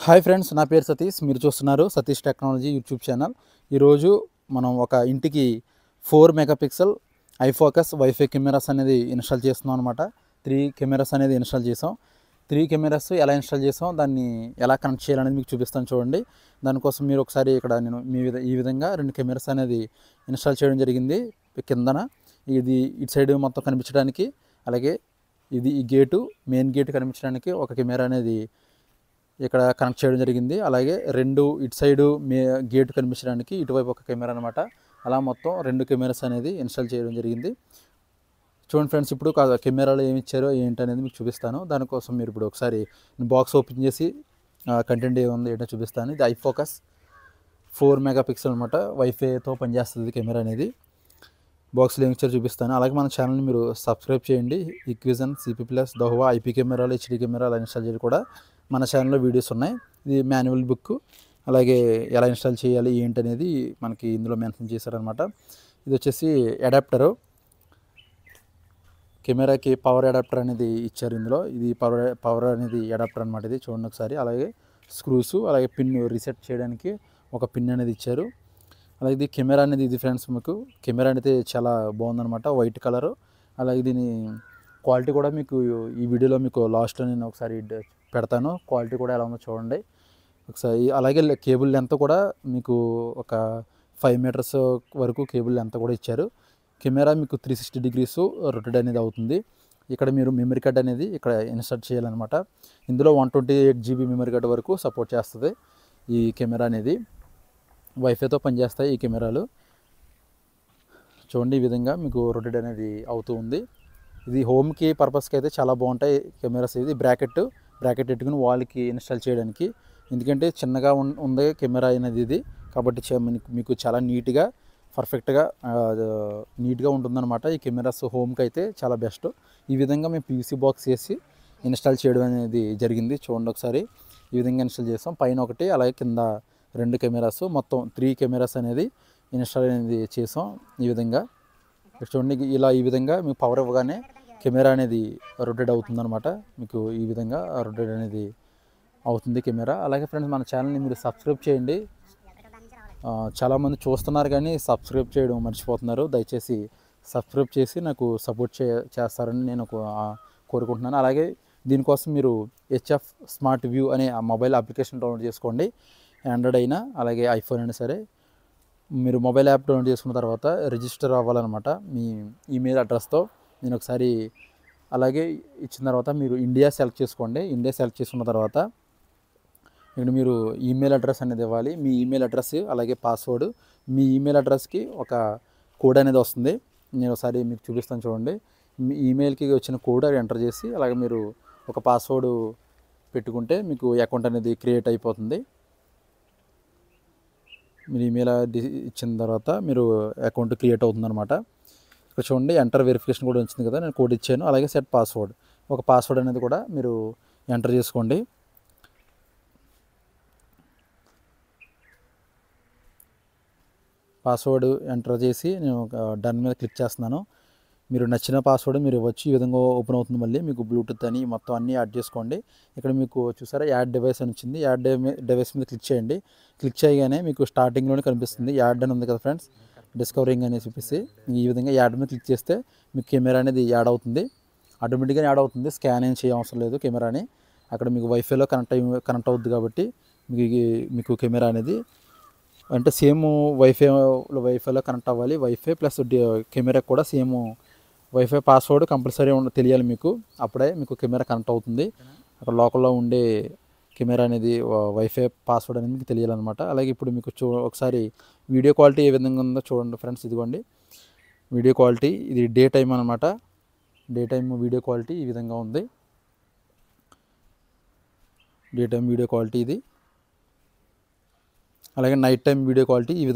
Hi friends, నా పేరు సతీష్. మీరు చూస్తున్నారు సతీష్ టెక్నాలజీ యూట్యూబ్ ఛానల్. ఈరోజు మనం ఒక ఇంటికి 4 మెగాపిక్సెల్ ఐఫోకస్ వైఫై కెమెరాస్ అనేది ఇన్స్టాల్ చేస్తున్నాం అనమాట. 3 కెమెరాస్ అనేది ఇన్స్టాల్ చేసాం. 3 కెమెరాస్ ఎలా ఇన్స్టాల్ చేసాం, దాన్ని ఎలా కనెక్ట్ చేయాలనేది మీకు చూపిస్తాను చూడండి. దానికోసం మీరు ఒకసారి ఇక్కడ నేను ఈ విధంగా 2 కెమెరాస్ అనేది ఇన్స్టాల్ చేయడం జరిగింది. కిందన ఇది ఇటు సైడ్ మొత్తం కనిపించడానికి, అలాగే ఇది ఈ గేటు మెయిన్ గేట్ కనిపించడానికి ఒక కెమెరా అనేది ఇక్కడ కనెక్ట్ చేయడం జరిగింది. అలాగే 2 ఇటు సైడు గేట్ కనిపించడానికి ఇటువైపు ఒక కెమెరా అనమాట. అలా మొత్తం 2 కెమెరాస్ అనేది ఇన్స్టాల్ చేయడం జరిగింది. చూడండి ఫ్రెండ్స్, ఇప్పుడు కెమెరాలు ఏమి ఇచ్చారో ఏంటి అనేది మీకు చూపిస్తాను. దానికోసం మీరు ఇప్పుడు ఒకసారి బాక్స్ ఓపెన్ చేసి కంటెంట్ ఏముంది ఏంటో చూపిస్తాను. ఇది ఐఫోకస్ 4 మెగాపిక్సెల్ అనమాట. వైఫైతో పనిచేస్తుంది కెమెరా అనేది. బాక్స్లో ఏమి ఇచ్చారో చూపిస్తాను. అలాగే మన ఛానల్ని మీరు సబ్స్క్రైబ్ చేయండి. ఈక్విజన్, సిపి ప్లస్, దోహ్వా, ఐపీ కెమెరాలు, హెచ్డి కెమెరాలు ఇన్స్టాల్ చేయడం కూడా మన ఛానల్లో వీడియోస్ ఉన్నాయి. ఇది మాన్యువల్ బుక్, అలాగే ఎలా ఇన్స్టాల్ చేయాలి ఏంటి అనేది మనకి ఇందులో మెన్షన్ చేశారనమాట. ఇది వచ్చేసి అడాప్టరు, కెమెరాకి పవర్ అడాప్టర్ అనేది ఇచ్చారు ఇందులో. ఇది పవర్ అనేది అడాప్టర్ అనమాట. ఇది చూడండి ఒకసారి. అలాగే స్క్రూస్, అలాగే పిన్ రీసెట్ చేయడానికి ఒక పిన్ అనేది ఇచ్చారు. అలాగే ఇది కెమెరా అనేది ఇది ఫ్రెండ్స్. మీకు కెమెరా అనేది చాలా బాగుందనమాట, వైట్ కలరు. అలాగే దీని క్వాలిటీ కూడా మీకు ఈ వీడియోలో మీకు లాస్ట్లో నేను ఒకసారి పెడతాను. క్వాలిటీ కూడా ఎలా ఉందో చూడండి ఒకసారి. అలాగే కేబుల్ లెంత్ కూడా మీకు ఒక 5 మీటర్స్ వరకు కేబుల్ లెంత్ కూడా ఇచ్చారు. కెమెరా మీకు 360 డిగ్రీస్ రొటేట్ అనేది అవుతుంది. ఇక్కడ మీరు మెమరీ కార్డ్ అనేది ఇక్కడ ఇన్సర్ట్ చేయాలన్నమాట. ఇందులో 128 GB మెమరీ కార్డ్ వరకు సపోర్ట్ చేస్తుంది ఈ కెమెరా అనేది. వైఫైతో పనిచేస్తాయి ఈ కెమెరాలు. చూడండి, ఈ విధంగా మీకు రొటేట్ అనేది అవుతూ ఉంది. ఇది హోమ్కి పర్పస్కి అయితే చాలా బాగుంటాయి కెమెరాస్. ఇది బ్రాకెట్ పెట్టుకుని వాల్కి ఇన్స్టాల్ చేయడానికి. ఎందుకంటే చిన్నగా ఉంది కెమెరా అనేది ఇది, కాబట్టి మీకు చాలా నీట్గా పర్ఫెక్ట్గా నీట్గా ఉంటుందన్నమాట. ఈ కెమెరాస్ హోమ్కి అయితే చాలా బెస్ట్. ఈ విధంగా మేము పీవీసీ బాక్స్ వేసి ఇన్స్టాల్ చేయడం అనేది జరిగింది. చూడండి ఒకసారి. ఈ విధంగా ఇన్స్టాల్ చేస్తాం. పైన ఒకటి, అలాగే కింద 2 కెమెరాస్, మొత్తం 3 కెమెరాస్ అనేది ఇన్స్టాల్ అనేది చేసాం. ఈ విధంగా చూడండి. ఇలా ఈ విధంగా మీకు పవర్ ఇవ్వగానే కెమెరా అనేది రొటేట్ అవుతుందన్నమాట. మీకు ఈ విధంగా రొటేట్ అనేది అవుతుంది కెమెరా. అలాగే ఫ్రెండ్స్, మన ఛానల్ని మీరు సబ్స్క్రైబ్ చేయండి. చాలామంది చూస్తున్నారు కానీ సబ్స్క్రైబ్ చేయడం మర్చిపోతున్నారు. దయచేసి సబ్స్క్రైబ్ చేసి నాకు సపోర్ట్ చేస్తారని నేను కోరుకుంటున్నాను. అలాగే దీనికోసం మీరు హెచ్ఎఫ్ స్మార్ట్ వ్యూ అనే ఆ మొబైల్ అప్లికేషన్ డౌన్లోడ్ చేసుకోండి. ఆండ్రాయిడ్ అయినా అలాగే ఐఫోన్ అయినా సరే. మీరు మొబైల్ యాప్ డౌన్లోడ్ చేసుకున్న తర్వాత రిజిస్టర్ అవ్వాలన్నమాట మీ ఈమెయిల్ అడ్రస్తో. నేను ఒకసారి అలాగే ఇచ్చిన తర్వాత మీరు ఇండియా సెలెక్ట్ చేసుకోండి. ఇండియా సెలెక్ట్ చేసుకున్న తర్వాత ఇక్కడ మీరు ఈమెయిల్ అడ్రస్ అనేది ఇవ్వాలి. మీ ఈమెయిల్ అడ్రస్ అలాగే పాస్వర్డ్. మీ ఈమెయిల్ అడ్రస్కి ఒక కోడ్ అనేది వస్తుంది. నేను ఒకసారి మీకు చూపిస్తాను చూడండి. మీ ఈమెయిల్కి వచ్చిన కోడ్ అది ఎంటర్ చేసి అలాగే మీరు ఒక పాస్వర్డ్ పెట్టుకుంటే మీకు అకౌంట్ అనేది క్రియేట్ అయిపోతుంది. మీరు ఈమెయిల్ ఐడి ఇచ్చిన తర్వాత మీరు అకౌంట్ క్రియేట్ అవుతుందన్నమాట. ఇక్కడ చూడండి, ఎంటర్ వెరిఫికేషన్ కూడా వచ్చింది కదా, నేను కోడ్ ఇచ్చాను. అలాగే సెట్ పాస్వర్డ్, ఒక పాస్వర్డ్ అనేది కూడా మీరు ఎంటర్ చేసుకోండి. పాస్వర్డ్ ఎంటర్ చేసి నేను డన్ మీద క్లిక్ చేస్తున్నాను. మీరు నచ్చిన పాస్వర్డ్ మీరు ఇవ్వచ్చు. ఈ విధంగా ఓపెన్ అవుతుంది. మళ్ళీ మీకు బ్లూటూత్ అని మొత్తం అన్నీ యాడ్ చేసుకోండి. ఇక్కడ మీకు చూసారా యాడ్ డివైస్ అని వచ్చింది. యాడ్ డివైస్ మీద క్లిక్ చేయండి. క్లిక్ చేయగానే మీకు స్టార్టింగ్లోనే కనిపిస్తుంది యాడ్ అని ఉంది కదా ఫ్రెండ్స్, డిస్కవరింగ్ అని చూపిస్తే ఈ విధంగా యాడ్ మీద క్లిక్ చేస్తే మీకు కెమెరా అనేది యాడ్ అవుతుంది. ఆటోమేటిక్గా యాడ్ అవుతుంది. స్కాన్ ఏం చేయవసరం లేదు కెమెరాని. అక్కడ మీకు వైఫైలో కనెక్ట్ అవుద్ది కాబట్టి మీకు కెమెరా అనేది అంటే సేమ్ వైఫైలో కనెక్ట్ అవ్వాలి. వైఫై ప్లస్ కెమెరా కూడా సేమ్ వైఫై పాస్వర్డ్ కంపల్సరీ తెలియాలి మీకు. అప్పుడే మీకు కెమెరా కనెక్ట్ అవుతుంది. అక్కడ లోకల్లో ఉండే కెమెరా అనేది వైఫై పాస్వర్డ్ అనేది మీకు తెలియాలన్నమాట. అలాగే ఇప్పుడు మీకు ఒకసారి వీడియో క్వాలిటీ ఏ విధంగా ఉందో చూడండి ఫ్రెండ్స్. ఇదిగోండి వీడియో క్వాలిటీ. ఇది డే టైం అనమాట. డే టైం వీడియో క్వాలిటీ ఈ విధంగా ఉంది. డే టైం వీడియో క్వాలిటీ ఇది. అలాగే నైట్ టైం వీడియో క్వాలిటీ ఈ విధంగా